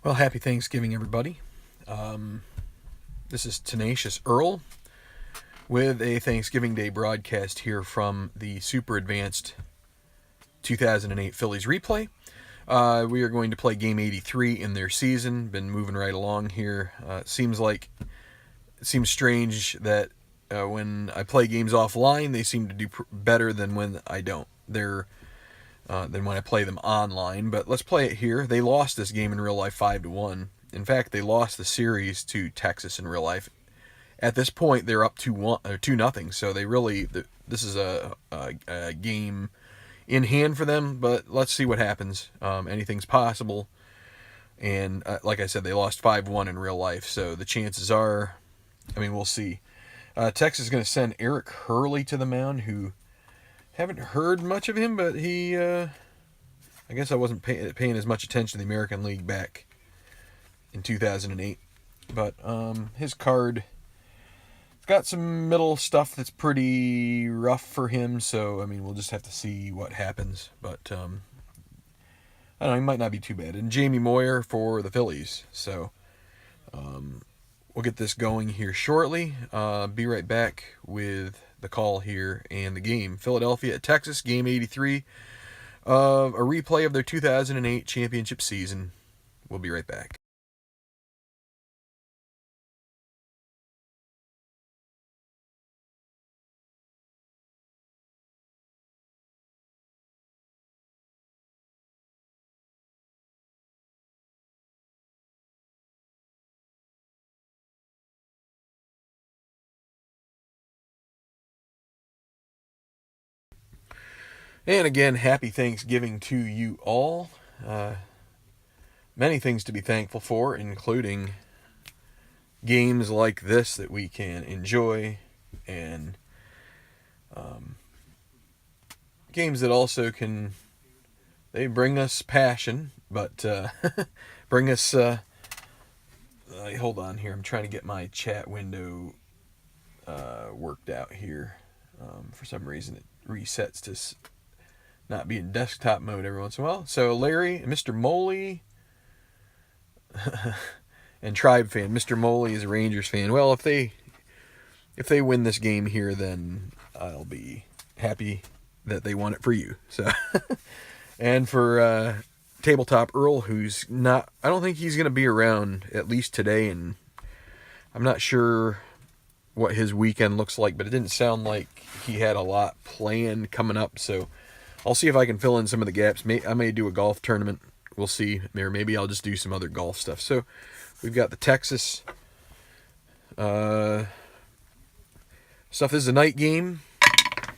Well, happy Thanksgiving, everybody. This is Tenacious Earl with a Thanksgiving Day broadcast here from the super advanced 2008 Phillies replay. We are going to play Game 83 in their season. Been moving right along here. It seems strange that when I play games offline, they seem to do better than when I don't. Than when I play them online. But let's play it here. They lost this game in real life 5-1. In fact, they lost the series to Texas in real life. At this point, they're up 2-0. So this is a game in hand for them. But let's see what happens. Anything's possible. And like I said, they lost 5-1 in real life. So the chances are, we'll see. Texas is going to send Eric Hurley to the mound, who haven't heard much of him, but he, I guess I wasn't paying as much attention to the American League back in 2008. But his card, it's got some middle stuff that's pretty rough for him, so, we'll just have to see what happens. But, I don't know, he might not be too bad. And Jamie Moyer for the Phillies, so we'll get this going here shortly. Be right back with the call here and the game. Philadelphia at Texas, Game 83, a replay of their 2008 championship season. We'll be right back. And again, happy Thanksgiving to you all. Many things to be thankful for, including games like this that we can enjoy, and games that also they bring us passion, but bring us, hold on here, I'm trying to get my chat window worked out here. For some reason it resets to not be in desktop mode every once in a while. So Larry, Mr. Moley, and Tribe fan. Mr. Moley is a Rangers fan. Well, if they win this game here, then I'll be happy that they won it for you. So, and for Tabletop Earl, who's not, I don't think he's going to be around at least today, and I'm not sure what his weekend looks like, but it didn't sound like he had a lot planned coming up, so I'll see if I can fill in some of the gaps. I may do a golf tournament. We'll see. Or maybe I'll just do some other golf stuff. So we've got the Texas stuff. This is a night game.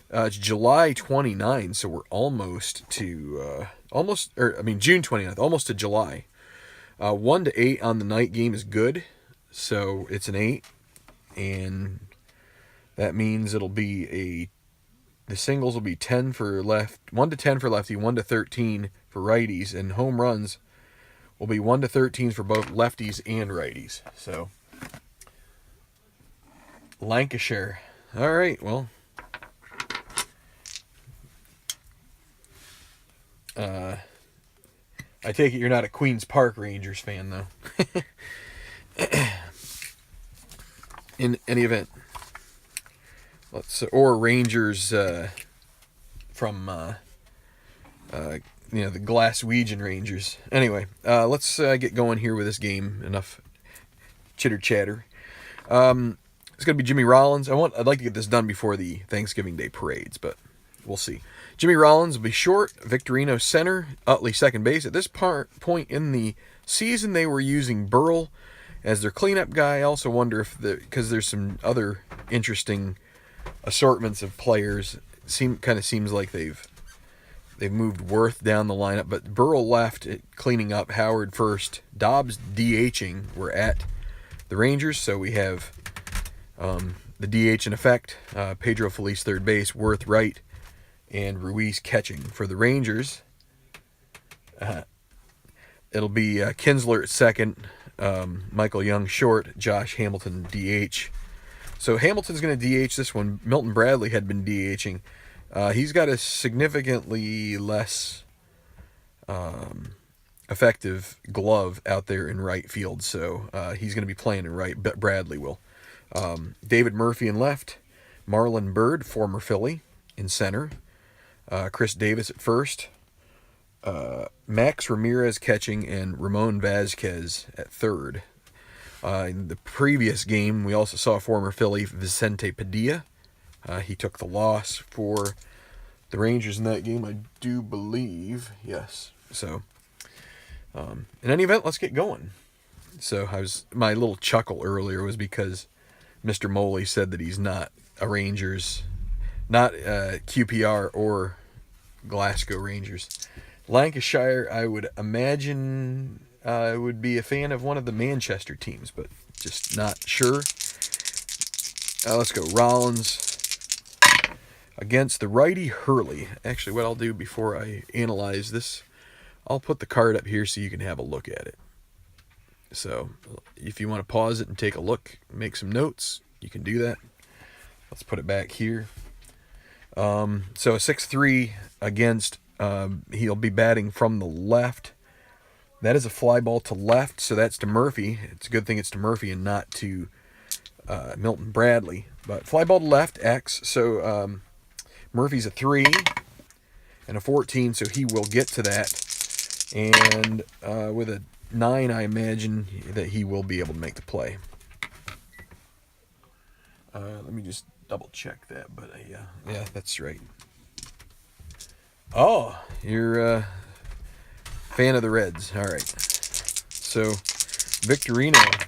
It's July 29, so we're almost to June 29th, almost to July. 1-8 on the night game is good, so it's an 8, and that means it'll be the singles will be 10 for left, 1-10 for lefty, 1-13 for righties, and home runs will be 1-13 for both lefties and righties. So, Lancashire. All right, well, I take it you're not a Queens Park Rangers fan, though. In any event. Or Rangers from the Glaswegian Rangers. Anyway, let's get going here with this game. Enough chitter chatter. It's going to be Jimmy Rollins. I'd like to get this done before the Thanksgiving Day parades, but we'll see. Jimmy Rollins will be short. Victorino center. Utley second base. At this point in the season, they were using Burrell as their cleanup guy. I also wonder because there's some other interesting assortments of players. Seems like they've moved Worth down the lineup, but Burrell left cleaning up, Howard first, Dobbs DHing. We're at the Rangers, so we have the DH in effect. Pedro Feliz third base, Worth right, and Ruiz catching. For the Rangers, it'll be Kinsler at second, Michael Young short, Josh Hamilton DH. So Hamilton's going to DH this one. Milton Bradley had been DHing. He's got a significantly less effective glove out there in right field, so he's going to be playing in right. Bradley will. David Murphy in left, Marlon Byrd, former Philly, in center, Chris Davis at first, Max Ramirez catching, and Ramon Vazquez at third. In the previous game, we also saw former Philly Vicente Padilla. He took the loss for the Rangers in that game, I do believe. Yes. So, in any event, let's get going. So my little chuckle earlier was because Mr. Moley said that he's not a Rangers, not QPR or Glasgow Rangers. Lancashire, I would imagine, would be a fan of one of the Manchester teams, but just not sure. Let's go. Rollins against the righty Hurley. Actually, what I'll do before I analyze this, I'll put the card up here so you can have a look at it. So if you want to pause it and take a look, make some notes, you can do that. Let's put it back here. So a 6-3 against, he'll be batting from the left. That is a fly ball to left, so that's to Murphy. It's a good thing it's to Murphy and not to Milton Bradley. But fly ball to left, X. So Murphy's a 3 and a 14, so he will get to that. And with a 9, I imagine that he will be able to make the play. Let me just double check that, but yeah, that's right. Oh, you're a fan of the Reds. All right. So, Victorino,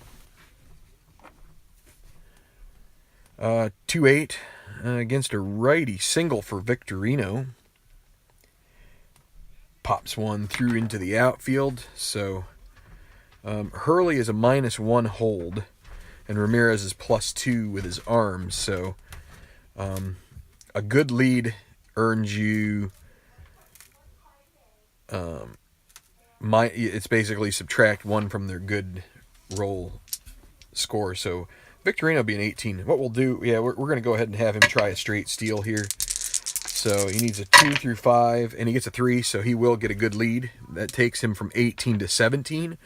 2-8 against a righty, single for Victorino. Pops one through into the outfield. So, Hurley is a -1 hold, and Ramirez is +2 with his arms. So, a good lead earns you. It's basically subtract 1 from their good roll score. So Victorino being 18. What we'll do, we're going to go ahead and have him try a straight steal here. So he needs a 2 through 5, and he gets a 3, so he will get a good lead. That takes him from 18 to 17.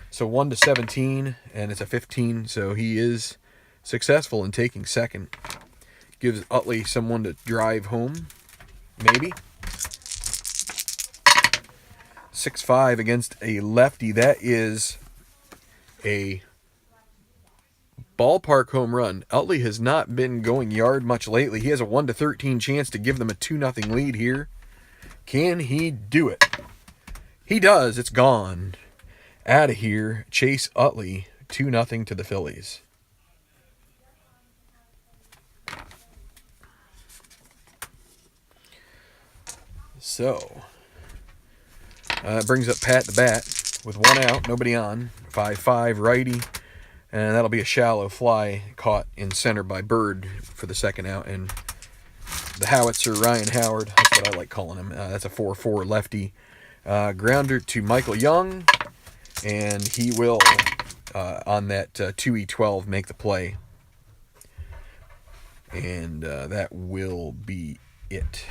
So 1 to 17, and it's a 15, so he is successful in taking second. Gives Utley someone to drive home, maybe. 6-5 against a lefty. That is a ballpark home run. Utley has not been going yard much lately. He has a 1 to 13 chance to give them a 2-0 lead here. Can he do it? He does. It's gone. Out of here. Chase Utley, 2-0 to the Phillies. So, it brings up Pat the Bat with 1 out, nobody on. 5-5 righty, and that'll be a shallow fly caught in center by Bird for the 2nd out. And the Howitzer, Ryan Howard, that's what I like calling him. That's a 4-4 lefty. Grounder to Michael Young, and he will, on that 2E12, make the play. And that will be it.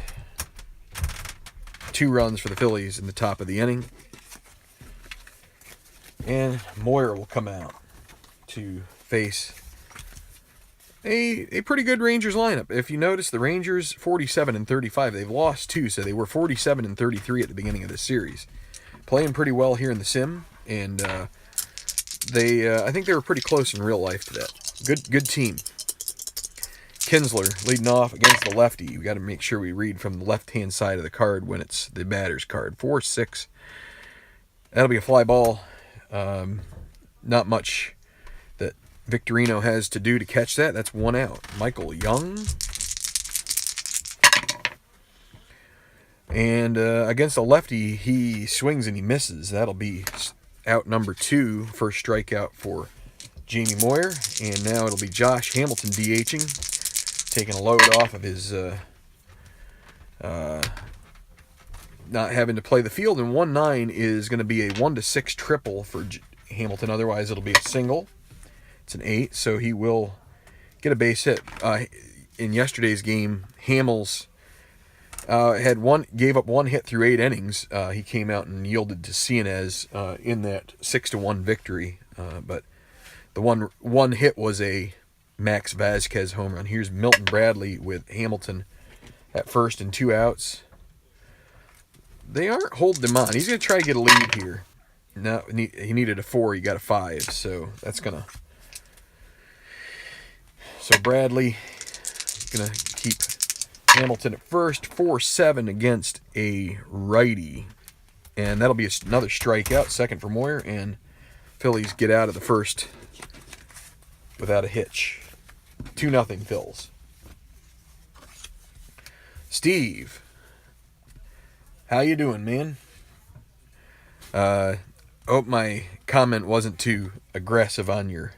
2 runs for the Phillies in the top of the inning. And Moyer will come out to face a pretty good Rangers lineup. If you notice, the Rangers 47-35. They've lost 2, so they were 47-33 at the beginning of this series. Playing pretty well here in the sim, and I think they were pretty close in real life to that. Good team. Kinsler leading off against the lefty. We got to make sure we read from the left-hand side of the card when it's the batter's card. 4-6. That'll be a fly ball. Not much that Victorino has to do to catch that. That's 1 out. Michael Young. And against a lefty, he swings and he misses. That'll be out number 2. First strikeout for Jamie Moyer. And now it'll be Josh Hamilton DHing. Taking a load off of his not having to play the field. And 1-9 is going to be a 1-6 triple for Hamilton. Otherwise, it'll be a single. It's an 8, so he will get a base hit. In yesterday's game, Hamels Gave up 1 hit through 8 innings. He came out and yielded to Cienez in that 6-1 victory. But the one hit was a Max Vazquez home run. Here's Milton Bradley with Hamilton at first and 2 outs. They aren't holding him on. He's going to try to get a lead here. No, he needed a 4. He got a 5. So that's going to... So Bradley going to keep Hamilton at first. 4-7 against a righty. And that'll be another strikeout. Second for Moyer. And Phillies get out of the first without a hitch. 2-0 Phils. Steve. How you doing, man? Hope my comment wasn't too aggressive on your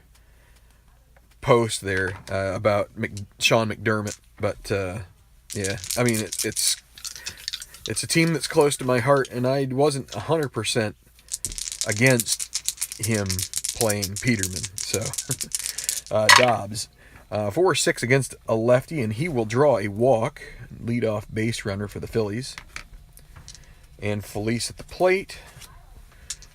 post there about Sean McDermott, but yeah, I mean it's a team that's close to my heart, and I wasn't 100% against him playing Peterman. So Dobbs, 4-6 against a lefty, and he will draw a walk, leadoff base runner for the Phillies. And Felice at the plate.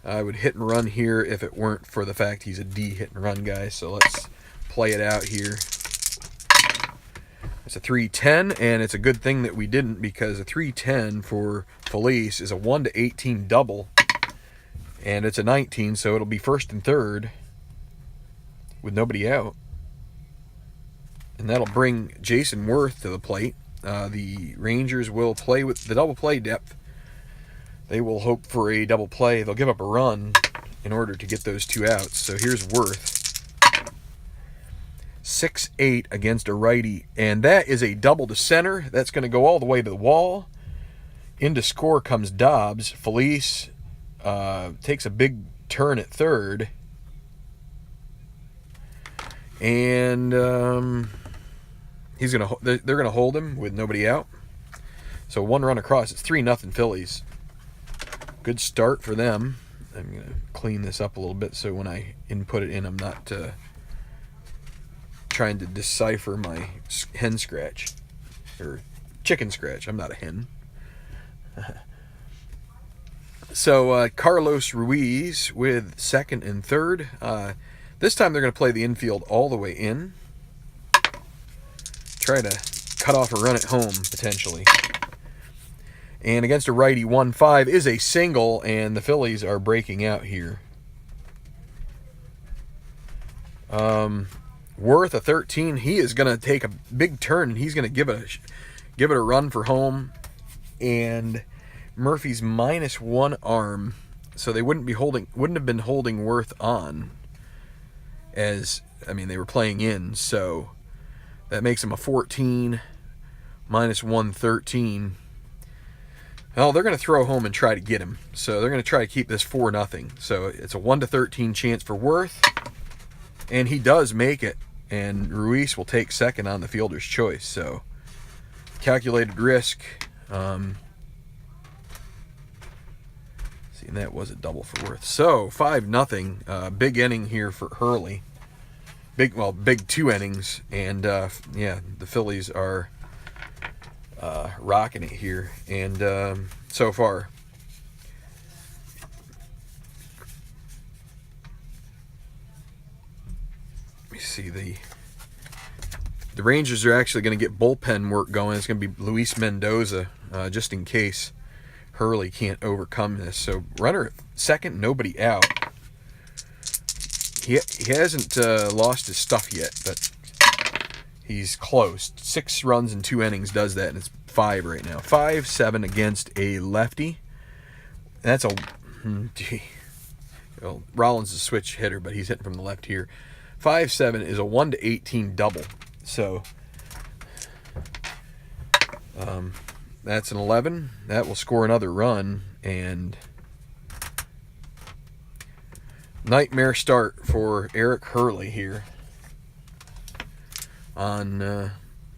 I would hit and run here if it weren't for the fact he's a D hit and run guy. So let's play it out here. It's a 3-10, and it's a good thing that we didn't, because a 3-10 for Felice is a 1-18 double, and it's a 19, so it'll be first and third with nobody out. And that'll bring Jason Worth to the plate. The Rangers will play with the double play depth. They will hope for a double play. They'll give up a run in order to get those 2 outs. So here's Worth. 6-8 against a righty. And that is a double to center. That's going to go all the way to the wall. Into score comes Dobbs. Felice takes a big turn at third. And they're going to hold him with nobody out. So 1 run across. It's 3-0 Phillies. Good start for them. I'm going to clean this up a little bit so when I input it in, I'm not trying to decipher my hen scratch. Or chicken scratch. I'm not a hen. So Carlos Ruiz with second and third. This time they're going to play the infield all the way in. Try to cut off a run at home, potentially. And against a righty, 1-5 is a single, and the Phillies are breaking out here. Worth a 13. He is going to take a big turn, and he's going to give it a run for home. And Murphy's -1 arm, so they wouldn't have been holding Worth on, as they were playing in. So that makes him a 14, -1, 13. Well, they're going to throw home and try to get him. So they're going to try to keep this 4-0. So it's a 1-13 chance for Worth. And he does make it. And Ruiz will take second on the fielder's choice. So calculated risk. See, and that was a double for Worth. So 5-0. Big inning here for Hurley. Big 2 innings. And yeah, the Phillies are rocking it here, and so far. Let me see, the Rangers are actually going to get bullpen work going. It's going to be Luis Mendoza, just in case Hurley can't overcome this. So runner at second, nobody out. He hasn't lost his stuff yet, but he's close. 6 runs in 2 innings does that, and it's 5 right now. 5-7 against a lefty. That's a... Well, Rollins is a switch hitter, but he's hitting from the left here. 5-7 is a 1-18 double. So that's an 11. That will score another run, and nightmare start for Eric Hurley here.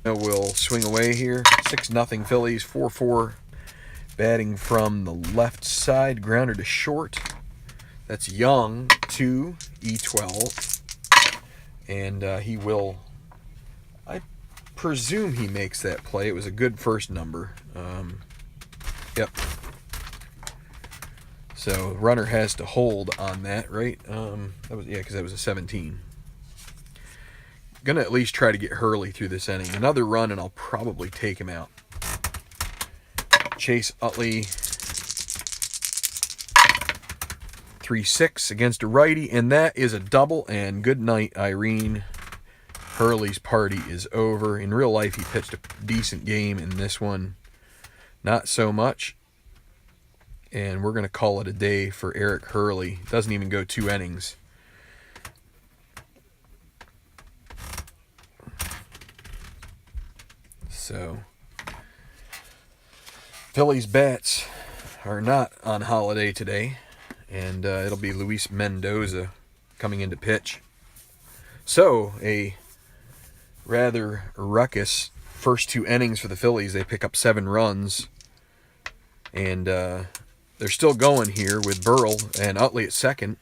Will swing away here. 6-0 Phillies. 4-4 batting from the left side. Grounder to short. That's Young to E12. And he will... presume he makes that play. It was a good first number. Yep. So runner has to hold on that, right? That was, yeah, because that was a 17. Gonna at least try to get Hurley through this inning. Another run, and I'll probably take him out. Chase Utley, 3-6 against a righty, and that is a double. And good night, Irene. Hurley's party is over. In real life, he pitched a decent game. In this one, not so much. And we're going to call it a day for Eric Hurley. Doesn't even go 2 innings. So, Phillies bats are not on holiday today. And it'll be Luis Mendoza coming into pitch. So, a rather ruckus first 2 innings for the Phillies. They pick up 7 runs. And they're still going here with Burrell and Utley at second.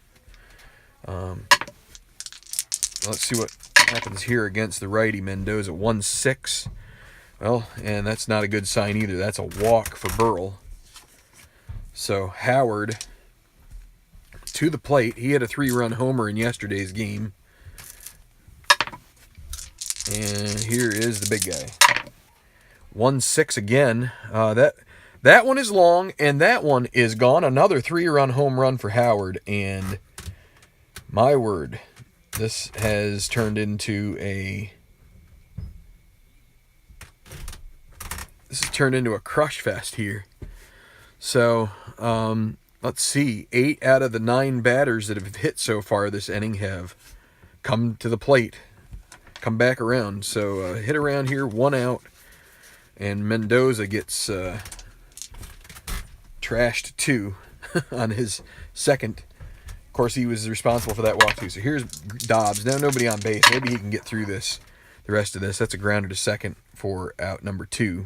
Let's see what happens here against the righty Mendoza. 1-6. Well, and that's not a good sign either. That's a walk for Burrell. So Howard to the plate. He had a 3-run homer in yesterday's game. And here is the big guy. 1-6 again. That one is long, and that one is gone. Another 3-run home run for Howard. And my word, this has turned into a crush fest here. So, let's see. 8 out of the 9 batters that have hit so far this inning have come to the plate, come back around. So, hit around here, 1 out, and Mendoza gets trashed 2 on his second. Of course, he was responsible for that walk too. So here's Dobbs. Now nobody on base. Maybe he can get through the rest of this. That's a grounder to second for out number 2.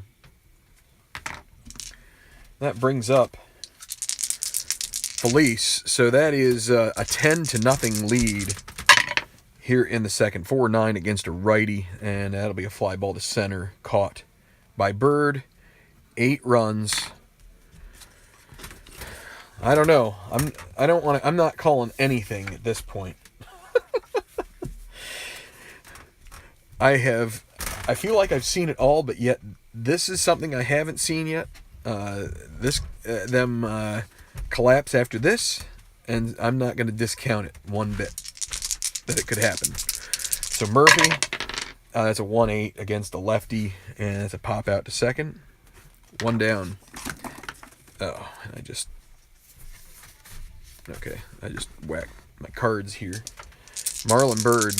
That brings up Felice. So that is a 10-0 lead here in the second. 4-9 against a righty, and that'll be a fly ball to center, caught by Bird. 8 runs. I don't know. I'm not calling anything at this point. I feel like I've seen it all, but yet this is something I haven't seen yet. Them collapse after this, and I'm not going to discount it one bit that it could happen. So Murphy, that's a 1-8 against the lefty, and it's a pop out to second. 1 down. Oh, I just whacked my cards here. Marlon Bird,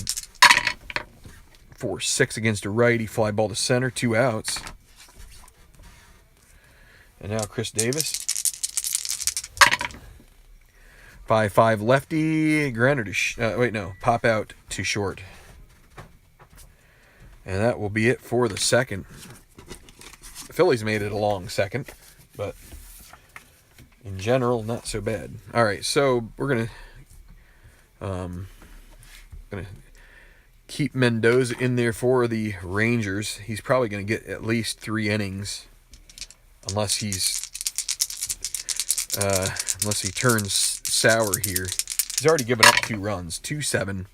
4-6 against a righty, fly ball to center, 2 outs. And now Chris Davis, 5-5 lefty, grounder to pop out to short. And that will be it for the second. The Phillies made it a long second, but in general, not so bad. All right, so we're gonna keep Mendoza in there for the Rangers. He's probably gonna get at least 3 innings. Unless he turns sour here. He's already given up 2 runs. 2-7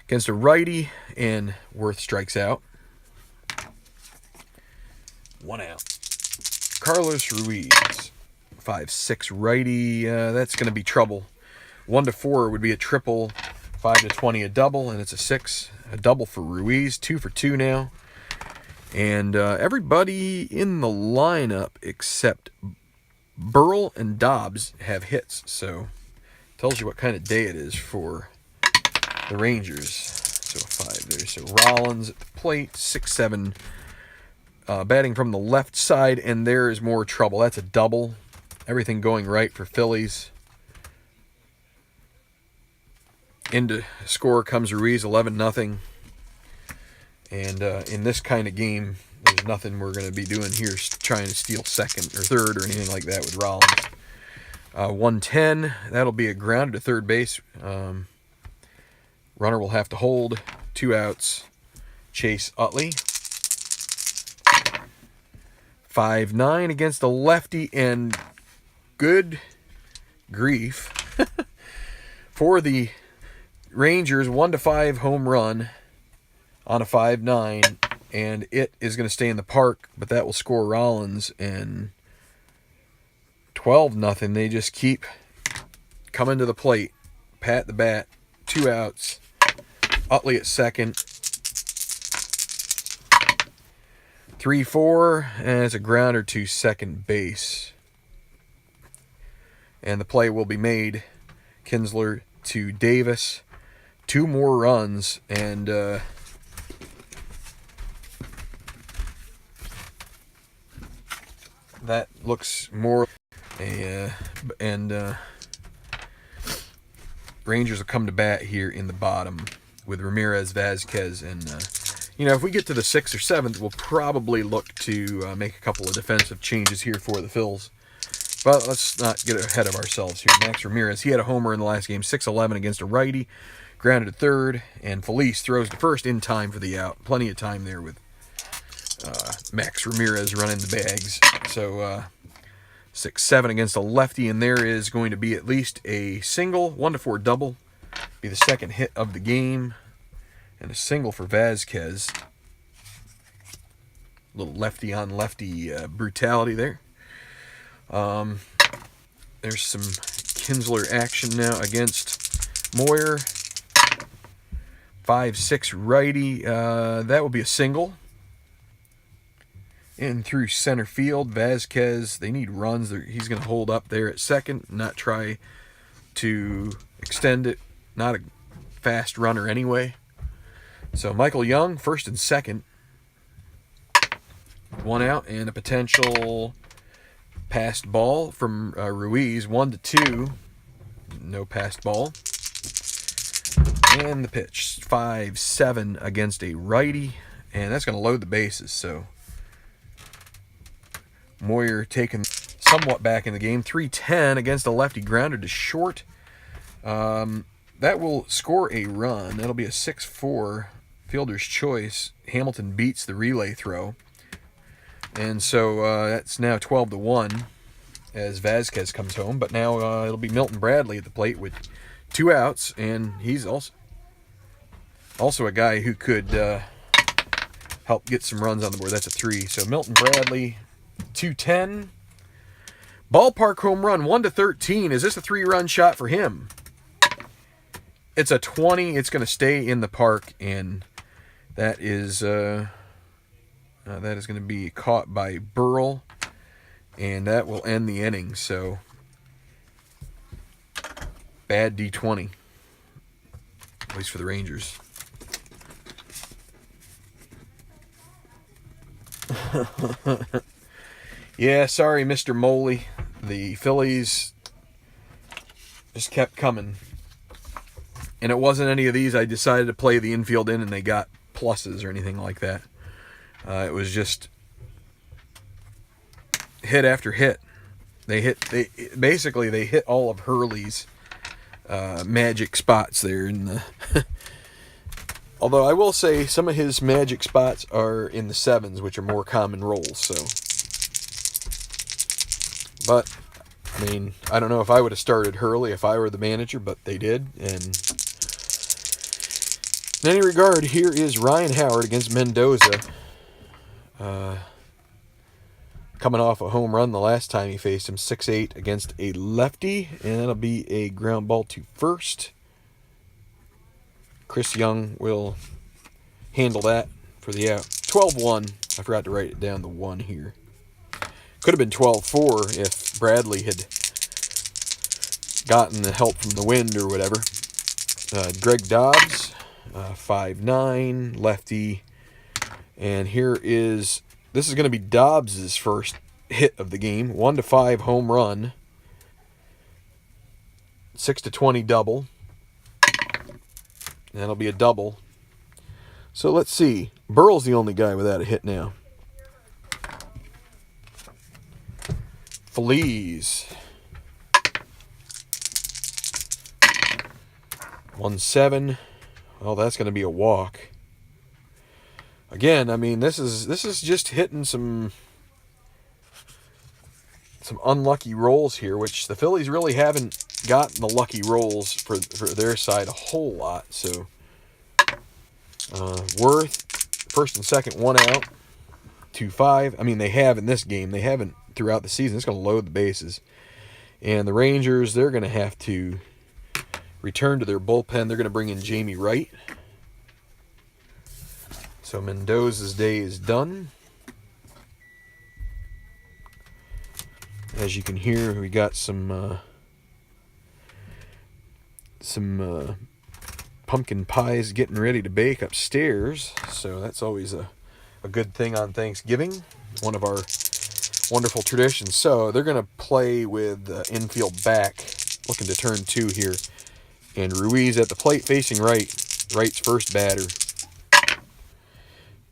against a righty, and Worth strikes out. 1 out. Carlos Ruiz, 5-6 righty. That's going to be trouble. 1-4 would be a triple. 5-20 a double, and it's a 6. A double for Ruiz. 2 for 2 now. And everybody in the lineup except Burrell and Dobbs have hits. So tells you what kind of day it is for the Rangers. So a 5 there. So Rollins at the plate, 6-7, batting from the left side, and there is more trouble. That's a double. Everything going right for Phillies. Into score comes Ruiz, 11-0. And in this kind of game, there's nothing we're going to be doing here trying to steal second or third or anything like that with Rollins. 110, that'll be a grounder to third base. Runner will have to hold, 2 outs. Chase Utley. 5-9 against a lefty, and good grief. For the Rangers, 1-5 home run on a 5-9, and it is going to stay in the park, but that will score Rollins, and 12-0. They just keep coming to the plate. Pat the bat, 2 outs. Utley at second. 3-4, and it's a grounder to second base. And the play will be made. Kinsler to Davis. 2 more runs, and that looks more Rangers will come to bat here in the bottom with Ramirez, Vazquez, and if we get to the 6th or 7th, we'll probably look to make a couple of defensive changes here for the Phils. But let's not get ahead of ourselves here. Max Ramirez, he had a homer in the last game, 6-11 against a righty, grounded to third, and Felice throws to first in time for the out. Plenty of time there with Max Ramirez running the bags. So 6-7 against a lefty, and there is going to be at least a single, 1-4 double, be the second hit of the game, and a single for Vazquez. Little lefty on lefty brutality there. There's some Kinsler action now against Moyer. 5-6 righty. That will be a single. In through center field, Vazquez, they need runs. He's going to hold up there at second, not try to extend it. Not a fast runner anyway. So Michael Young, first and second. 1 out, and a potential passed ball from Ruiz, 1-2. No passed ball. And the pitch, 5-7 against a righty, and that's going to load the bases. So Moyer taken somewhat back in the game. 3-10 against a lefty, grounded to short. That will score a run. That'll be a 6-4 fielder's choice. Hamilton beats the relay throw. And so that's now 12-1 as Vazquez comes home. But now it'll be Milton Bradley at the plate with 2 outs, and he's also a guy who could help get some runs on the board. That's a 3. So Milton Bradley, 2-10. Ballpark home run, 1-13. Is this a 3-run shot for him? It's a 20. It's going to stay in the park, and that is going to be caught by Burrell, and that will end the inning. So bad D20, at least for the Rangers. Yeah, sorry, Mr. Moley. The Phillies just kept coming. And it wasn't any of these I decided to play the infield in and they got pluses or anything like that. It was just hit after hit. They hit all of Hurley's magic spots there in the although I will say some of his magic spots are in the 7s, which are more common rolls. So, but I mean, I don't know if I would have started Hurley if I were the manager, but they did. And in any regard, here is Ryan Howard against Mendoza. Coming off a home run the last time he faced him, 6-8 against a lefty, and that'll be a ground ball to first. Chris Young will handle that for the out. 12-1. I forgot to write it down, the 1 here. Could have been 12-4 if Bradley had gotten the help from the wind or whatever. Greg Dobbs, 5'9", lefty. And this is going to be Dobbs' first hit of the game. 1-5 home run. 6-20 double. And that'll be a double. So let's see. Burrell's the only guy without a hit now. Feliz. 1-7. Well, that's going to be a walk. again, I mean, this is just hitting some unlucky rolls here, which the Phillies really haven't gotten the lucky rolls for their side a whole lot. So Worth, first and second, 1 out, 2-5. I mean, they have in this game. They haven't throughout the season. It's going to load the bases. And the Rangers, they're going to have to return to their bullpen. They're going to bring in Jamie Wright. So Mendoza's day is done. As you can hear, we got some pumpkin pies getting ready to bake upstairs. So that's always a good thing on Thanksgiving. One of our wonderful traditions. So they're going to play with infield back, looking to turn 2 here. And Ruiz at the plate facing right. Wright's first batter.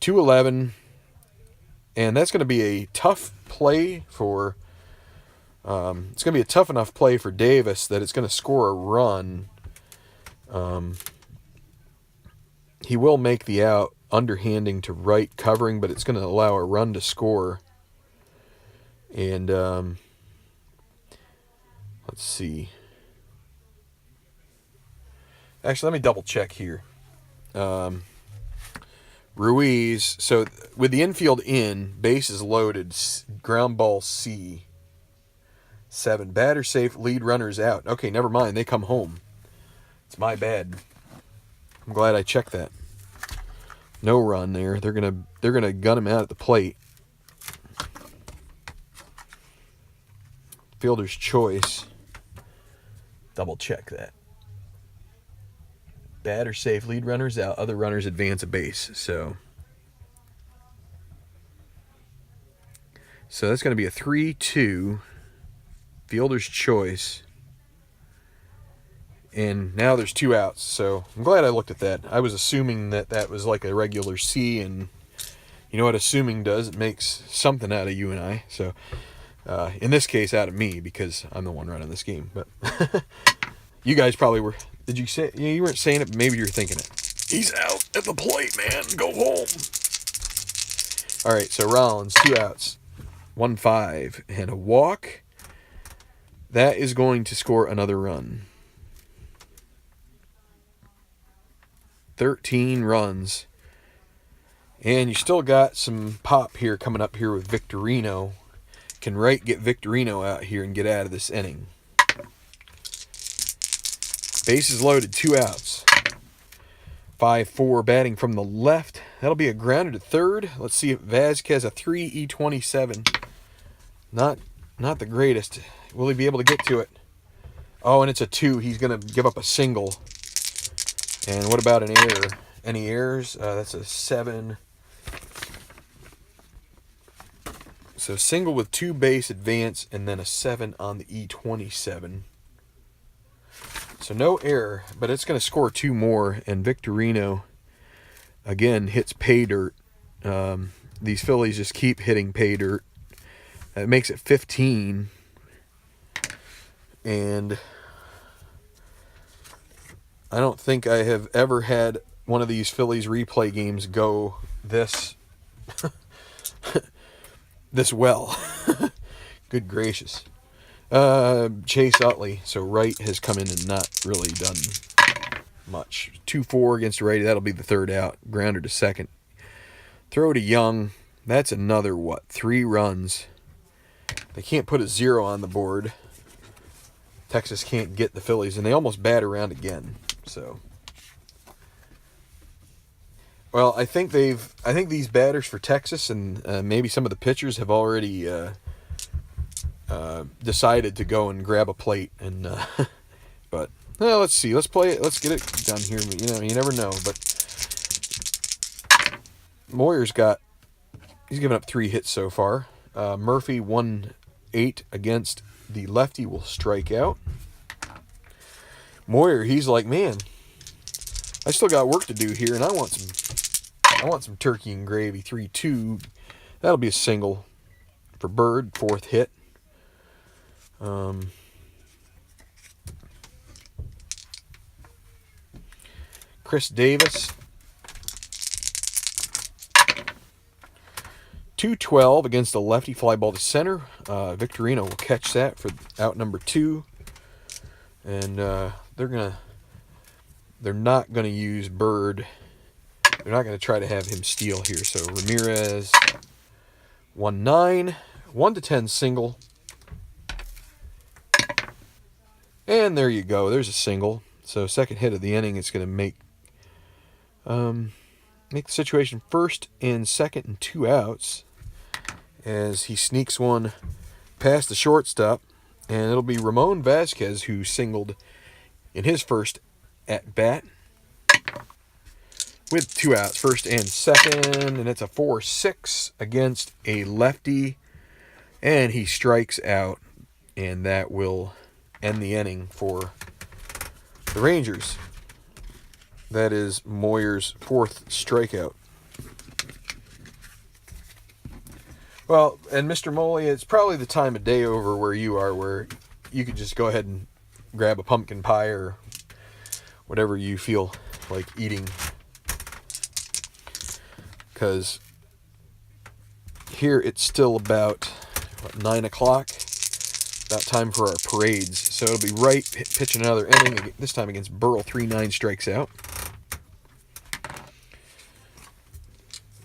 2-11. And that's going to be a tough play for... it's going to be a tough enough play for Davis that it's going to score a run. He will make the out, underhanding to Wright, covering, but it's going to allow a run to score. And let's see. Actually, let me double check here. Ruiz, so with the infield in, bases loaded, ground ball C. 7. Batter safe, lead runners out. Okay, never mind. They come home. It's my bad. I'm glad I checked that. No run there. They're gonna gun him out at the plate. Fielder's choice. Double check that. Batter safe, lead runners out. Other runners advance a base. So that's going to be a 3-2. Fielder's choice. And now there's 2 outs. So I'm glad I looked at that. I was assuming that was like a regular C, and you know what assuming does? It makes something out of you and I. So in this case, out of me, because I'm the one running this game. But you guys probably were. Did you say? Yeah, you weren't saying it, but maybe you're thinking it. He's out at the plate, man. Go home. All right, so Rollins, 2 outs. 1-5 and a walk. That is going to score another run. 13 runs. And you still got some pop here coming up here with Victorino. Can Wright get Victorino out here and get out of this inning? Bases loaded, 2 outs. 5-4 batting from the left. That'll be a grounder to third. Let's see if Vazquez, a 3 E27. Not the greatest. Will he be able to get to it? Oh, and it's a 2. He's going to give up a single. And what about an error? Any errors? That's a 7. So single with 2 base advance and then a 7 on the E27. So no error, but it's going to score 2 more. And Victorino, again, hits pay dirt. These Phillies just keep hitting pay dirt. That makes it 15. And I don't think I have ever had one of these Phillies replay games go this this well. Good gracious. Chase Utley. So Wright has come in and not really done much. 2-4 against righty. That'll be the 3rd out. Grounder to second. Throw to Young. That's another, 3 runs. They can't put a 0 on the board. Texas can't get the Phillies, and they almost bat around again. So, well, I think these batters for Texas and maybe some of the pitchers have already decided to go and grab a plate. And but let's see, let's play it, let's get it done here. You never know. But Moyer's he's given up 3 hits so far. Murphy 1-8 against the lefty will strike out. Moyer, he's like, man, I still got work to do here, and I want some turkey and gravy. 3-2. That'll be a single for Bird, 4th hit. Chris Davis. 2-12 against a lefty fly ball to center. Victorino will catch that for out number 2. And they're not gonna use Bird. They're not gonna try to have him steal here. So Ramirez 1-9, 1-10 single. And there you go. There's a single. So second hit of the inning is gonna make the situation 1st and 2nd and 2 outs as he sneaks one past the shortstop, and it'll be Ramon Vasquez who singled in his first at bat with 2 outs, 1st and 2nd, and it's a 4-6 against a lefty, and he strikes out, and that will end the inning for the Rangers. That is Moyer's 4th strikeout. Well, and Mr. Moley, it's probably the time of day over where you are, where you could just go ahead and grab a pumpkin pie or whatever you feel like eating. Because here it's still about 9 o'clock. About time for our parades. So it'll be right pitching another inning, this time against Burrell. 3-9 strikes out.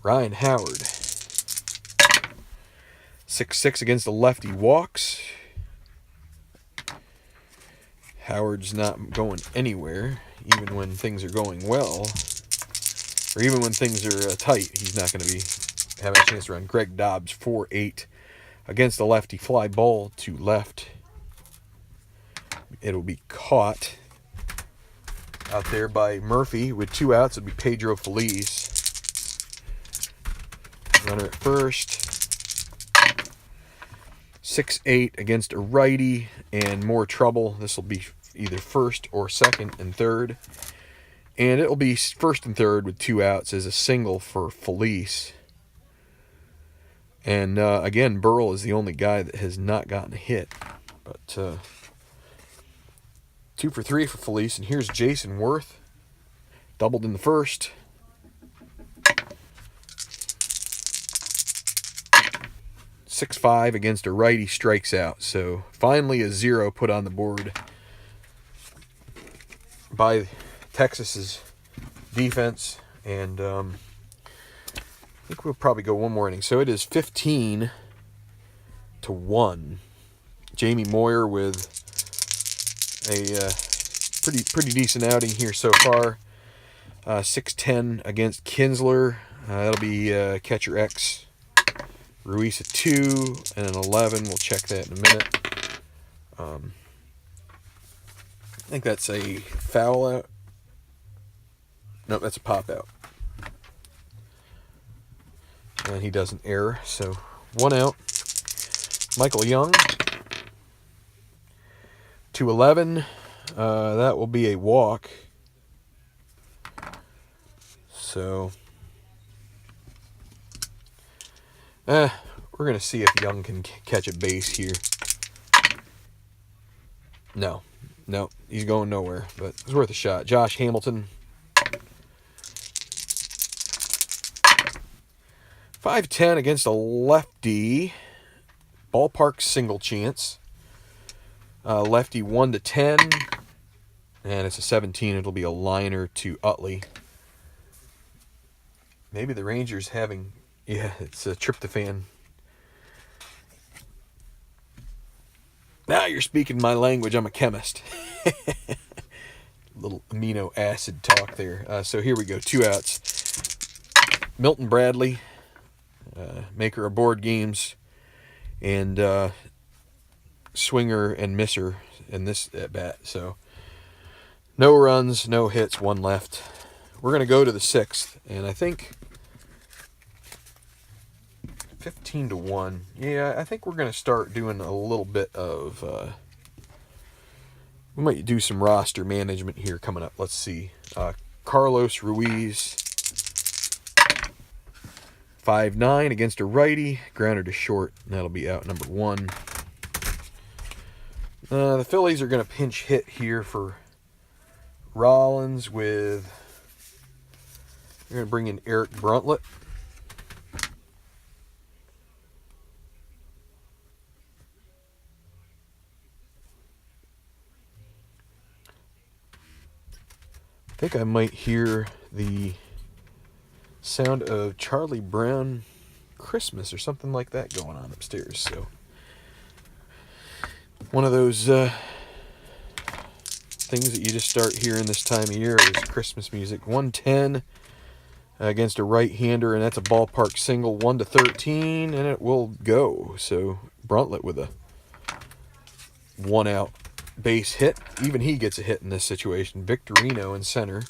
Ryan Howard. 6-6 against the lefty, walks. Howard's not going anywhere, even when things are going well. Or even when things are tight, he's not going to be having a chance to run. Greg Dobbs, 4-8 against the lefty, fly ball to left. It'll be caught out there by Murphy with 2 outs. It'll be Pedro Feliz. Runner at first. 6-8 against a righty, and more trouble. This will be either 1st or 2nd and 3rd. And it'll be 1st and 3rd with 2 outs as a single for Feliz. And again, Burrell is the only guy that has not gotten a hit. But 2 for 3 for Feliz. And here's Jason Worth. Doubled in the 1st. .65 against a righty, strikes out. So finally a 0 put on the board by Texas's defense. And I think we'll probably go one more inning. So it is 15-1. Jamie Moyer with a pretty decent outing here so far. 6-10 against Kinsler. That'll be catcher X. Ruiz at 2 and an 11. We'll check that in a minute. I think that's a foul out. No, that's a pop out. And he does an error, so 1 out. Michael Young, 2-11. That will be a walk. So we're going to see if Young can catch a base here. No, he's going nowhere, but it's worth a shot. Josh Hamilton, 5-10 against a lefty. Ballpark single chance. Lefty 1-10, and it's a 17. It'll be a liner to Utley. Maybe the Rangers having... Yeah, it's a tryptophan. Now you're speaking my language. I'm a chemist. Little amino acid talk there. So here we go. 2 outs. Milton Bradley, maker of board games, and swinger and misser in this at bat. So no runs, no hits, 1 left. We're going to go to the 6th, and I think 15-1. Yeah, I think we're going to start doing a little bit of... we might do some roster management here coming up. Let's see. Carlos Ruiz, 5-9 against a righty. Grounder to short, and that'll be out number 1. The Phillies are going to pinch hit here for Rollins with... They're going to bring in Eric Bruntlett. think I might hear the sound of Charlie Brown Christmas or something like that going on upstairs. So one of those things that you just start hearing this time of year is Christmas music. 110 against a right-hander, and that's a ballpark single. 1-13, and it will go. So Bruntlett with a 1-out base hit. Even he gets a hit in this situation. Victorino in center.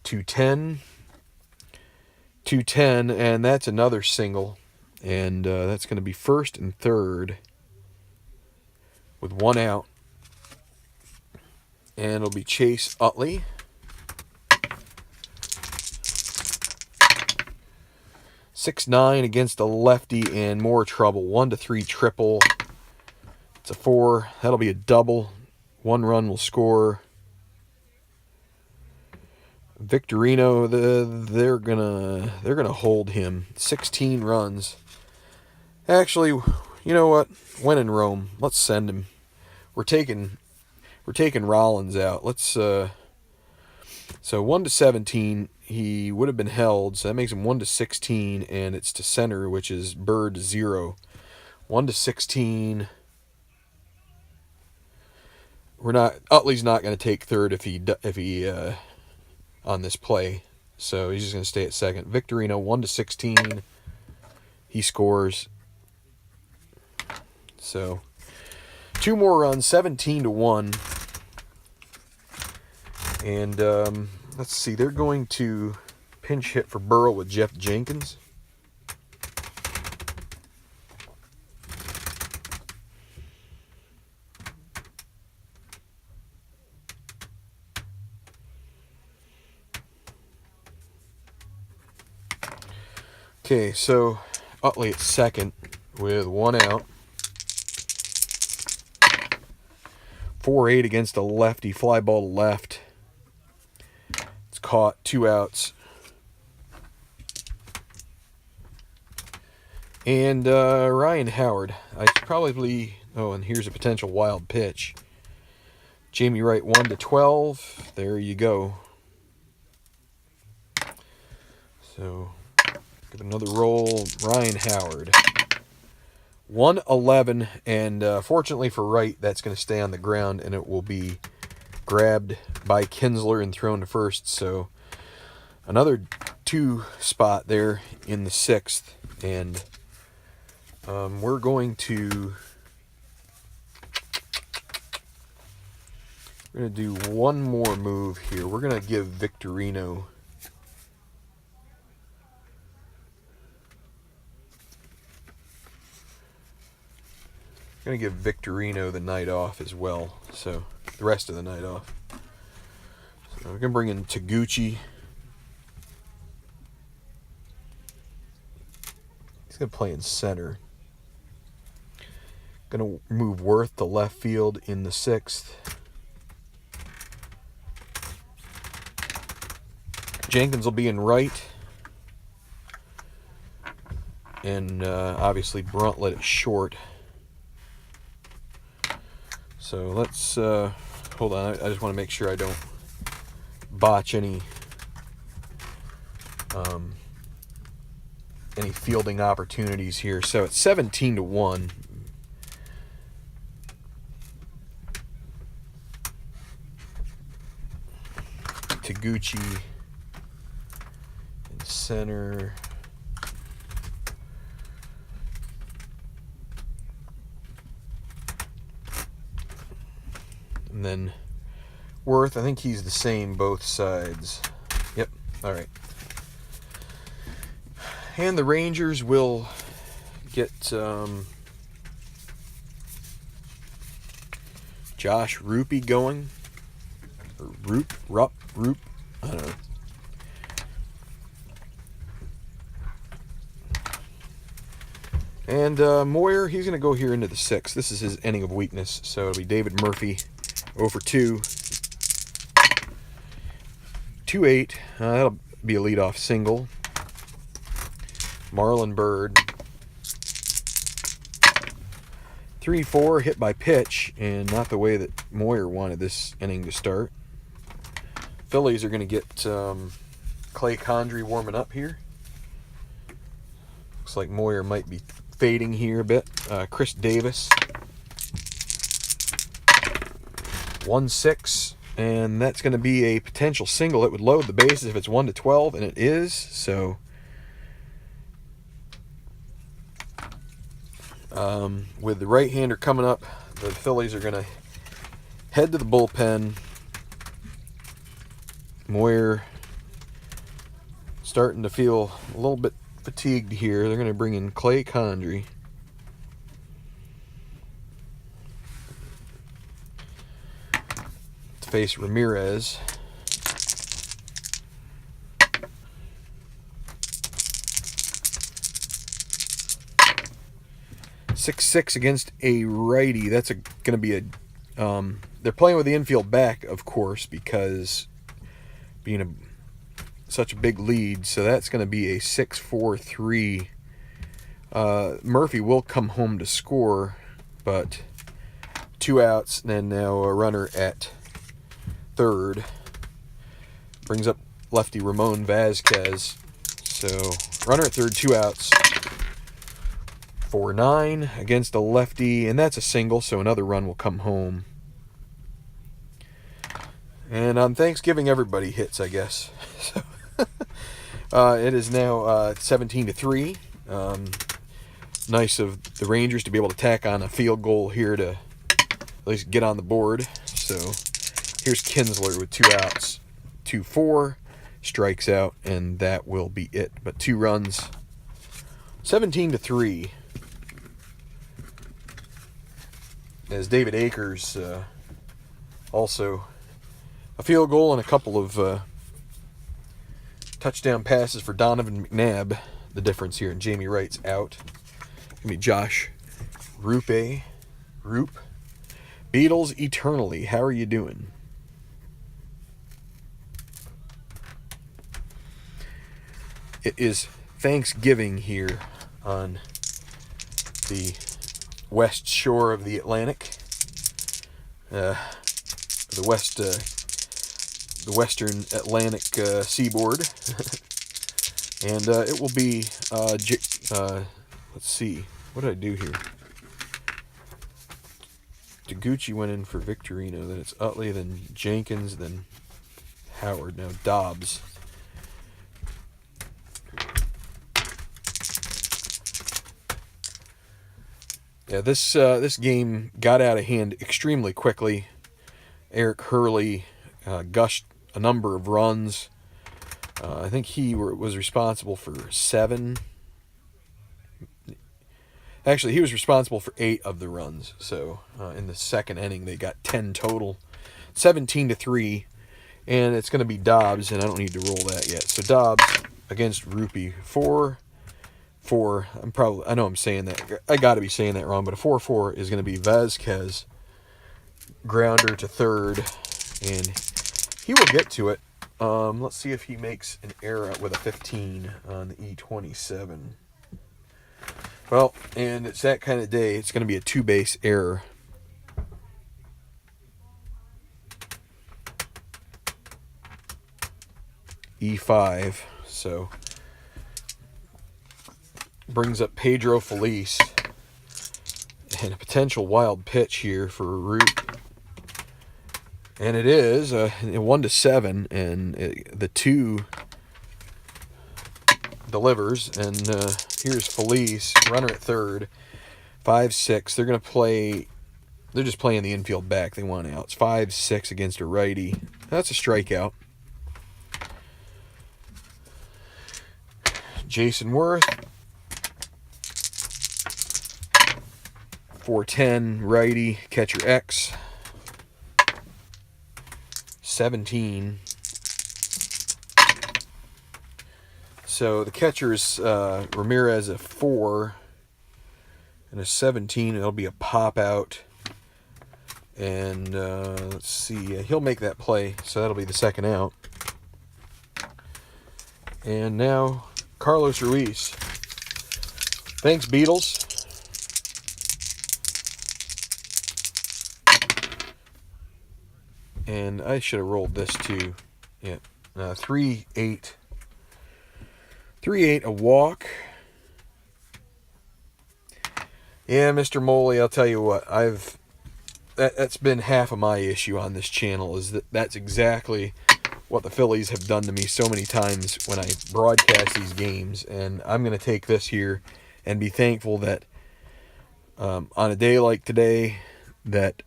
210, and that's another single. And that's going to be first and third with 1 out. And it'll be Chase Utley. .6'9" against a lefty and more trouble. 1-3 triple. It's a 4. That'll be a double. 1 run will score. Victorino, they're gonna hold him. 16 runs. Actually, you know what? When in Rome, let's send him. We're taking Rollins out. Let's so 1-17. He would have been held, so that makes him 1-16, and it's to center, which is Bird 0. 1-16. Utley's not going to take third if he on this play, so he's just going to stay at second. Victorino 1-16. He scores. So 2 more runs, 17-1. And let's see, they're going to pinch hit for Burrell with Jeff Jenkins. Okay, so Utley at second with 1 out. 4-8 against a lefty, fly ball to left. It's caught, 2 outs. And Ryan Howard, and here's a potential wild pitch. Jamie Wright 1-12. There you go. So give another roll. Ryan Howard. 1-11, and fortunately for Wright, that's going to stay on the ground, and it will be grabbed by Kinsler and thrown to first. So another 2 spot there in the 6th, and we're going to do one more move here. We're going to give Victorino the night off as well, so the rest of the night off. So we're going to bring in Taguchi. He's going to play in center. Going to move Worth to left field in the 6th. Jenkins will be in right. And obviously Bruntlett at short. So let's hold on. I just want to make sure I don't botch any fielding opportunities here. So it's 17-1. Taguchi in center. And then Worth, I think he's the same both sides. Yep, all right. And the Rangers will get Josh Roop going. Or Roop, I don't know. And Moyer, he's going to go here into the 6th. This is his inning of weakness, so it'll be David Murphy. 0-2. 2-8. That'll be a leadoff single. Marlon Byrd. 3-4 hit by pitch, and not the way that Moyer wanted this inning to start. Phillies are going to get Clay Condrey warming up here. Looks like Moyer might be fading here a bit. Chris Davis. 1-6, and that's going to be a potential single. It would load the bases if it's 1-12, and it is. So with the right-hander coming up, the Phillies are going to head to the bullpen. Moyer starting to feel a little bit fatigued here. They're going to bring in Clay Condrey. To face Ramirez. .66 against a righty. That's going to be a... they're playing with the infield back, of course, because being such a big lead. So that's going to be a 6-4-3. Murphy will come home to score, but 2 outs, and now a runner at third. Brings up lefty Ramon Vazquez. So runner at third, 2 outs. 4-9 against a lefty, and that's a single, so another run will come home. And on Thanksgiving, everybody hits, I guess. So it is now 17-3. Nice of the Rangers to be able to tack on a field goal here to at least get on the board. So here's Kinsler with 2 outs. 2-4, strikes out, and that will be it. But 2 runs. 17-3. As David Akers also a field goal and a couple of touchdown passes for Donovan McNabb. The difference here, and Jamie Wright's out. Give me Josh Roop. Beatles Eternally, how are you doing? It is Thanksgiving here on the west shore of the Atlantic, the western Atlantic seaboard, and it will be. Let's see, what did I do here? Taguchi went in for Victorino, then it's Utley, then Jenkins, then Howard. Now Dobbs. Yeah, this game got out of hand extremely quickly. Eric Hurley gushed a number of runs. I think he was responsible for 7. Actually, he was responsible for 8 of the runs. So in the second inning, they got 10 total. 17-3, and it's going to be Dobbs, and I don't need to roll that yet. So Dobbs against Rupee, 4-4. I know I'm saying that. I got to be saying that wrong, but a 4-4 is going to be Vazquez. Grounder to third, and he will get to it. Let's see if he makes an error with a 15 on the E27. Well, and it's that kind of day. It's going to be a 2-base error. E5, so brings up Pedro Feliz, and a potential wild pitch here for Root. And it is 1-7, and the 2 delivers. And here's Feliz, runner at third, 5-6. They're going to play. They're just playing the infield back. They want outs. 5-6 against a righty. That's a strikeout. Jason Worth, 4-10, righty, catcher X, 17. So the catcher's Ramirez at 4 and a 17. It'll be a pop out. And let's see, he'll make that play, so that'll be the second out. And now Carlos Ruiz. Thanks, Beatles. And I should have rolled this too. Yeah. 3-8. 3-8, a walk. Yeah, Mr. Moley, I'll tell you what. That's been half of my issue on this channel, is that's exactly what the Phillies have done to me so many times when I broadcast these games. And I'm going to take this here and be thankful that on a day like today that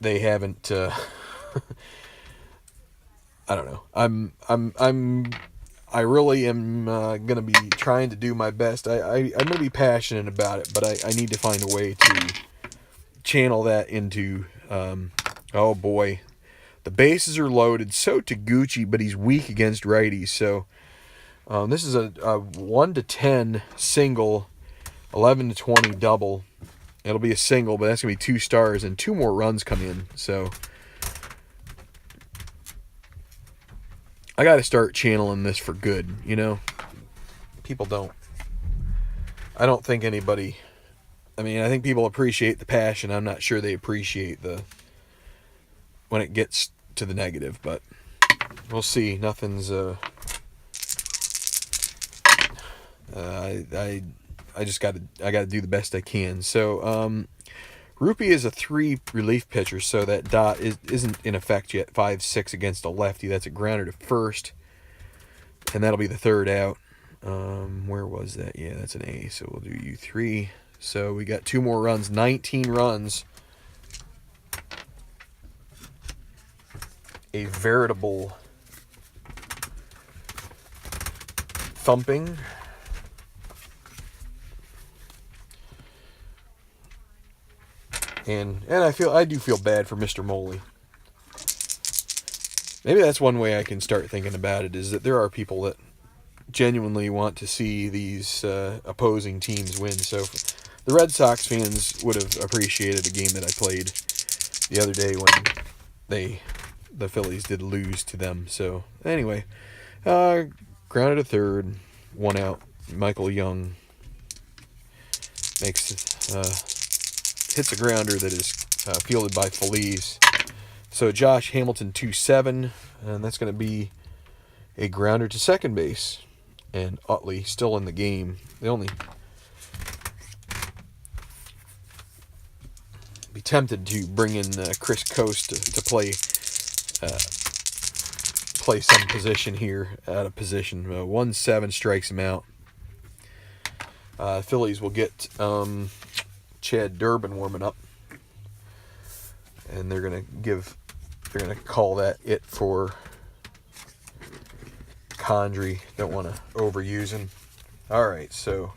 they haven't I don't know. I really am going to be trying to do my best. I'm going to be passionate about it, but I need to find a way to channel that into, oh boy, the bases are loaded. So Taguchi, but he's weak against righties. So this is a 1-10 single, 11-20 double. It'll be a single, but that's going to be 2 stars, and 2 more runs come in. So I got to start channeling this for good, you know? People don't. I don't think anybody... I mean, I think people appreciate the passion. I'm not sure they appreciate when it gets to the negative, but we'll see. Nothing's... I just got to do the best I can. So, Rupee is a 3 relief pitcher, so that dot isn't in effect yet. 5-6 against a lefty. That's a grounder to first, and that'll be the 3rd out. Where was that? Yeah, that's an A, so we'll do U3. So we got 2 more runs, 19 runs. A veritable thumping. And I do feel bad for Mr. Moley. Maybe that's one way I can start thinking about it, is that there are people that genuinely want to see these opposing teams win. So the Red Sox fans would have appreciated a game that I played the other day when the Phillies did lose to them. So anyway, grounded to 3rd, 1 out. Michael Young hits a grounder that is fielded by Feliz. So Josh Hamilton 2-7, and that's going to be a grounder to second base. And Utley still in the game. They only be tempted to bring in Chris Coast to play some position here, out of position. 1-7 strikes him out. Phillies will get Chad Durbin warming up, and they're gonna call that it for Condrey. Don't want to overuse him. All right, so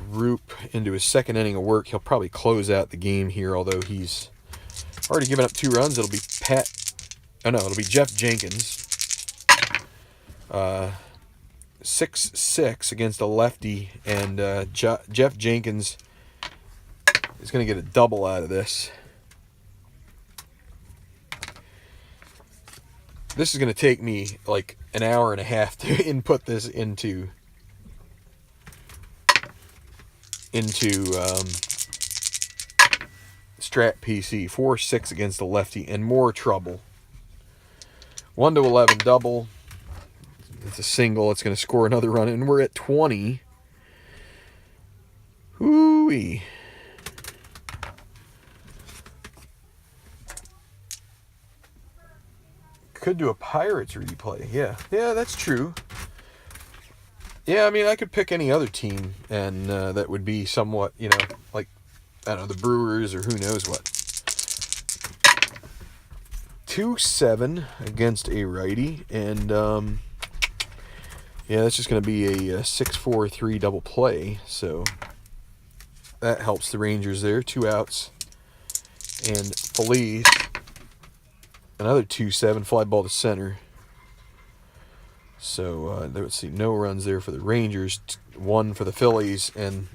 Roop into his 2nd inning of work. He'll probably close out the game here, although he's already given up 2 runs. It'll be it'll be Jeff Jenkins. 6-6 against a lefty, and Jeff Jenkins is going to get a double out of this. This is going to take me like an hour and a half to input this into Strat PC. 4-6 against the lefty, and more trouble. 1-11 double. It's a single. It's going to score another run, and we're at 20. Hoo-wee. Could do a Pirates replay. Yeah, that's true. Yeah, I mean, I could pick any other team, and that would be somewhat, like, I don't know, the Brewers or who knows what. 2-7 against a righty, and yeah, that's just going to be a 6-4-3 double play, so that helps the Rangers there. 2 outs, and Feliz, another 2-7, fly ball to center. So let's see, no runs there for the Rangers, 1 for the Phillies, and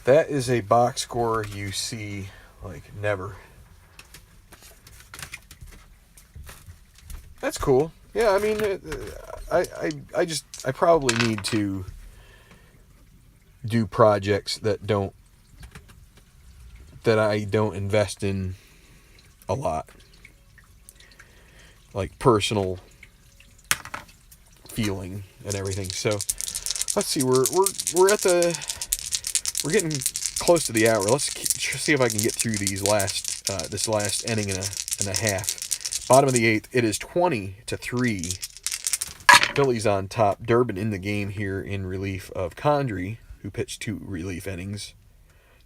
that is a box score you see like never. That's cool. Yeah, I mean, I probably need to do projects that don't that I don't invest in a lot, like personal feeling and everything. So let's see, we're getting close to the hour. Let's see if I can get through these this last inning and a half. Bottom of the 8th, it is 20-3. Phillies on top. Durbin in the game here in relief of Condrey, who pitched 2 relief innings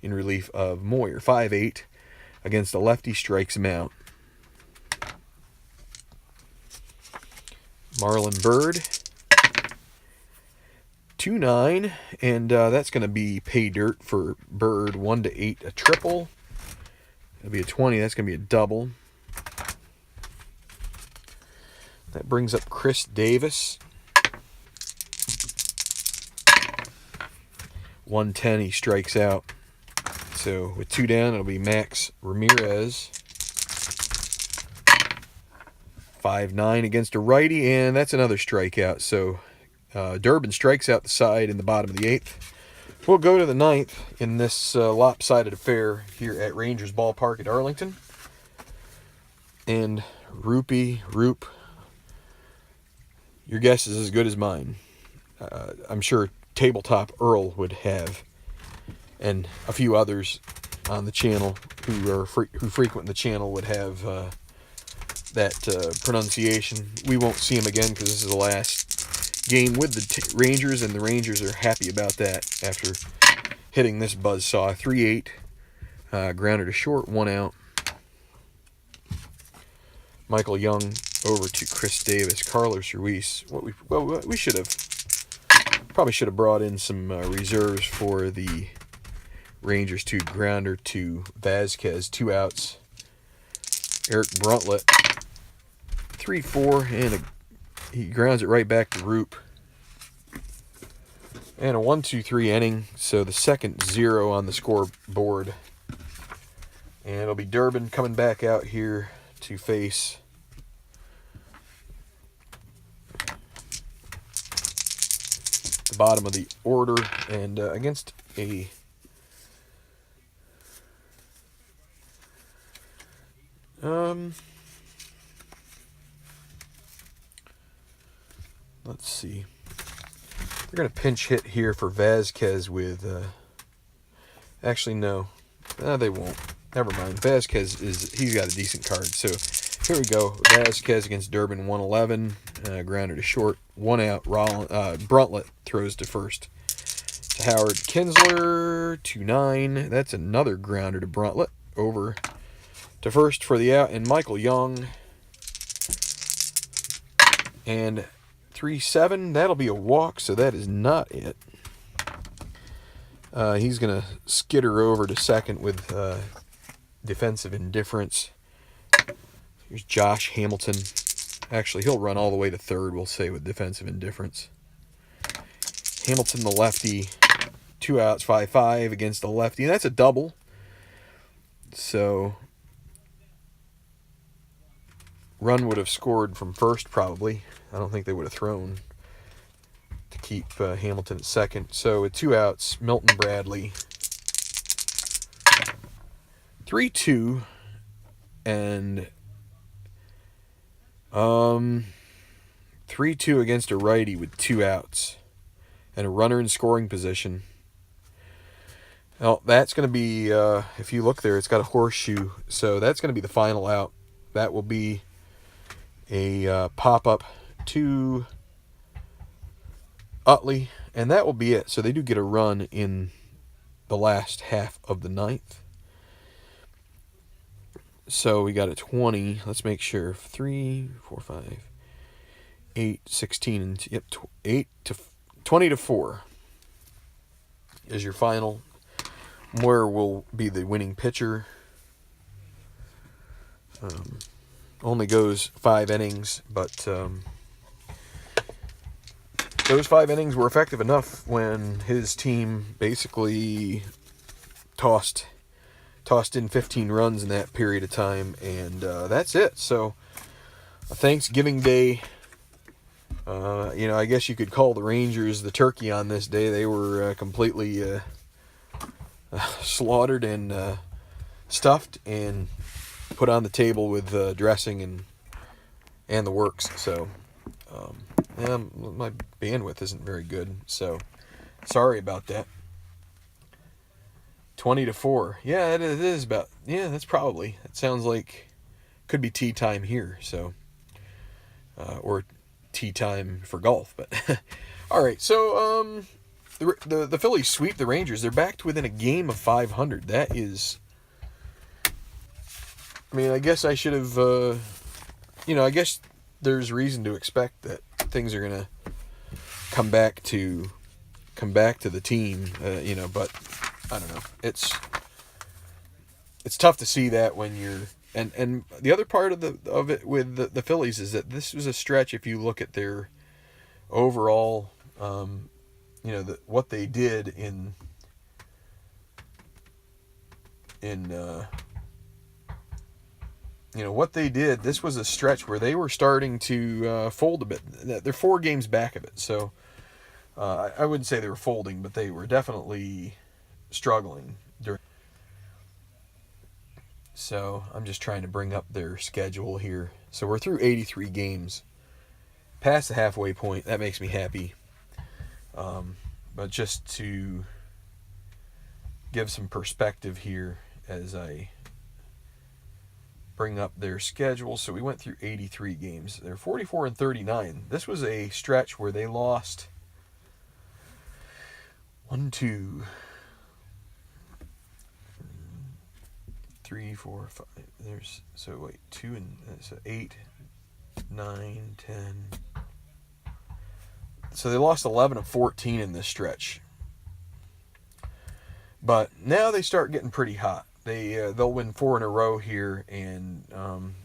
in relief of Moyer. 5-8 against a lefty, strikes him out. Marlon Byrd, 2-9, and that's going to be pay dirt for Byrd. 1-8, a triple. That'll be a 20. That's going to be a double. That brings up Chris Davis. 110, he strikes out. So with 2 down, it'll be Max Ramirez. 5-9 against a righty, and that's another strikeout. So Durbin strikes out the side in the bottom of the 8th. We'll go to the 9th in this lopsided affair here at Rangers Ballpark at Arlington. And Roop, your guess is as good as mine. I'm sure Tabletop Earl would have, and a few others on the channel who frequent the channel would have that pronunciation. We won't see him again because this is the last game with the Rangers, and the Rangers are happy about that after hitting this buzzsaw. 3-8, grounded to short, 1 out. Michael Young over to Chris Davis. Carlos Ruiz. We probably should have brought in some reserves for the Rangers. 2 grounder to Vasquez, 2 outs. Eric Bruntlett, 3-4, and he grounds it right back to Roop. And a 1-2-3 inning, so the second 0 on the scoreboard. And it'll be Durbin coming back out here to face the bottom of the order, and against a let's see. They're going to pinch hit here for Vasquez with actually no. They won't. Never mind. Vasquez he's got a decent card. So here we go. Vasquez against Durbin, 111, grounded to short, 1 out. Bruntlett throws to first to Howard. Kinsler, 2-9. That's another grounder to Bruntlett, over to first for the out. And Michael Young, and 3-7. That'll be a walk, so that is not it. He's going to skitter over to second with defensive indifference. Here's Josh Hamilton. Actually, he'll run all the way to third, we'll say, with defensive indifference. Hamilton, the lefty, 2 outs, 5-5 against the lefty. And that's a double. So, run would have scored from first, probably. I don't think they would have thrown to keep Hamilton at second. So, with 2 outs, Milton Bradley, 3-2, and 3-2 against a righty with 2 outs and a runner in scoring position. Well, that's going to be, if you look there, it's got a horseshoe, so that's going to be the final out. That will be a pop-up to Utley, and that will be it. So they do get a run in the last half of the 9th. So we got a 20. Let's make sure. 3, 4, 5, 8, 16, and yep, 20-4 is your final. Moyer will be the winning pitcher. Only goes 5 innings, but those 5 innings were effective enough when his team basically tossed in 15 runs in that period of time, and that's it. So, a Thanksgiving Day, I guess you could call the Rangers the turkey on this day. They were completely slaughtered, and stuffed and put on the table with dressing and the works. So yeah, my bandwidth isn't very good, so sorry about that. 20-4. Yeah, it is about. Yeah, that's probably. It sounds like could be tea time here. So or tea time for golf. But all right. So the Phillies sweep the Rangers. They're back to within a game of 500. That is. I mean, I guess I should have. I guess there's reason to expect that things are gonna come back to the team. But I don't know. It's tough to see that when you're and the other part of it with the Phillies is that this was a stretch. If you look at their overall, what they did in what they did. This was a stretch where they were starting to fold a bit. They're 4 games back of it, so I wouldn't say they were folding, but they were definitely struggling during. So I'm just trying to bring up their schedule here. So we're through 83 games, past the halfway point. That makes me happy. But just to give some perspective here as I bring up their schedule. So we went through 83 games. They're 44-39. This was a stretch where they lost 1, 2, 3, 4, 5. There's 2 and so 8, 9, 10. So they lost 11 of 14 in this stretch. But now they start getting pretty hot. They'll win 4 in a row here, and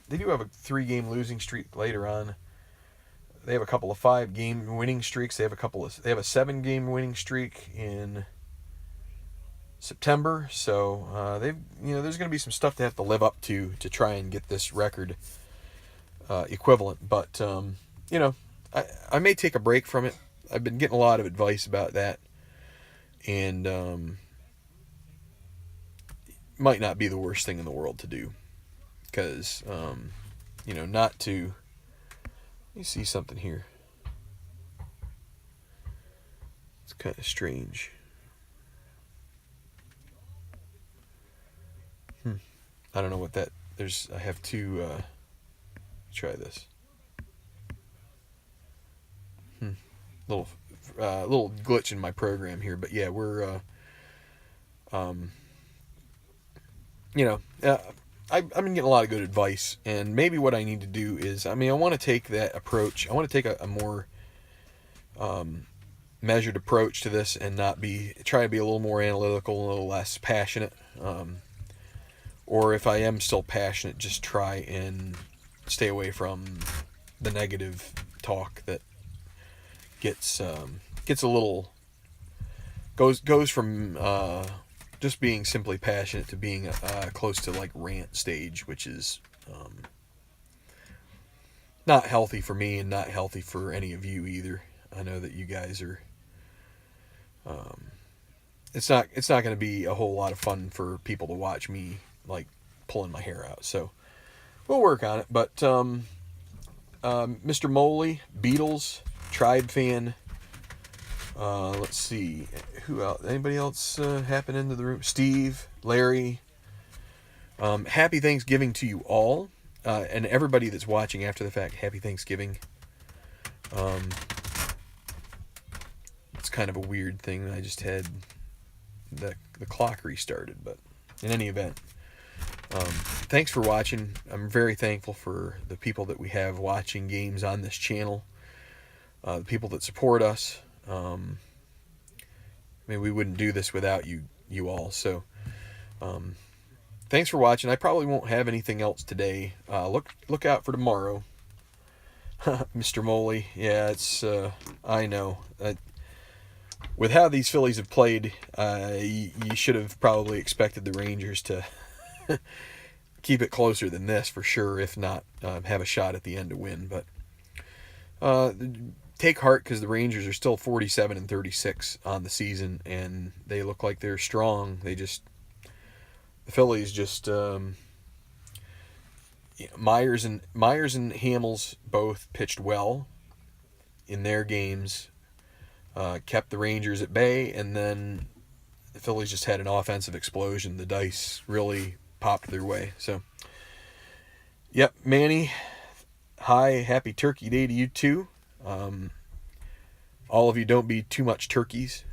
they do have a 3-game losing streak later on. They have a couple of 5-game winning streaks. They have a 7-game winning streak in September. So there's going to be some stuff they have to live up to try and get this record equivalent. But I may take a break from it. I've been getting a lot of advice about that, and might not be the worst thing in the world to do, because not to. Let me see something here. It's kind of strange. I don't know what that. I have to try this. Little glitch in my program here, but yeah, we're I've been getting a lot of good advice, and maybe what I need to do is, I want to take that approach. I want to take a more measured approach to this, and try to be a little more analytical, a little less passionate. Or if I am still passionate, just try and stay away from the negative talk that gets a little goes from just being simply passionate to being close to like rant stage, which is not healthy for me and not healthy for any of you either. I know that you guys are. It's not going to be a whole lot of fun for people to watch me like pulling my hair out. So we'll work on it. But Mr. Moley, Beatles, Tribe fan. Let's see, who else? Anybody else happen into the room? Steve, Larry. Happy Thanksgiving to you all, and everybody that's watching after the fact. Happy Thanksgiving. It's kind of a weird thing. I just had the clock restarted, but in any event, thanks for watching. I'm very thankful for the people that we have watching games on this channel, the people that support us. We wouldn't do this without you all. So, thanks for watching. I probably won't have anything else today. Look out for tomorrow. Mr. Moley. Yeah, it's, I know. With how these Phillies have played, you should have probably expected the Rangers to keep it closer than this for sure, if not have a shot at the end to win. But take heart, because the Rangers are still 47-36 on the season, and they look like they're strong. They just the Phillies just Myers and Hamels both pitched well in their games, kept the Rangers at bay, and then the Phillies just had an offensive explosion. The dice really popped their way. So, yep, Manny, hi, happy Turkey Day to you too. All of you, don't be too much turkeys.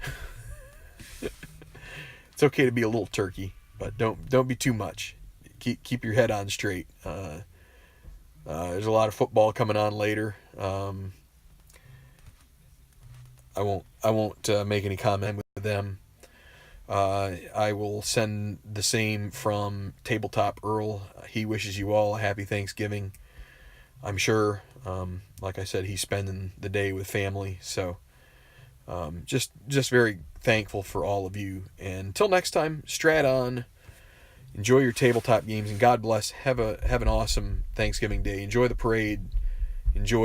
It's okay to be a little turkey, but don't be too much. Keep your head on straight. There's a lot of football coming on later. I won't make any comment with them. I will send the same from Tabletop Earl. He wishes you all a happy Thanksgiving. I'm sure, like I said, he's spending the day with family. So just very thankful for all of you. And until next time, Strat on. Enjoy your tabletop games, and God bless. Have an awesome Thanksgiving day. Enjoy the parade. Enjoy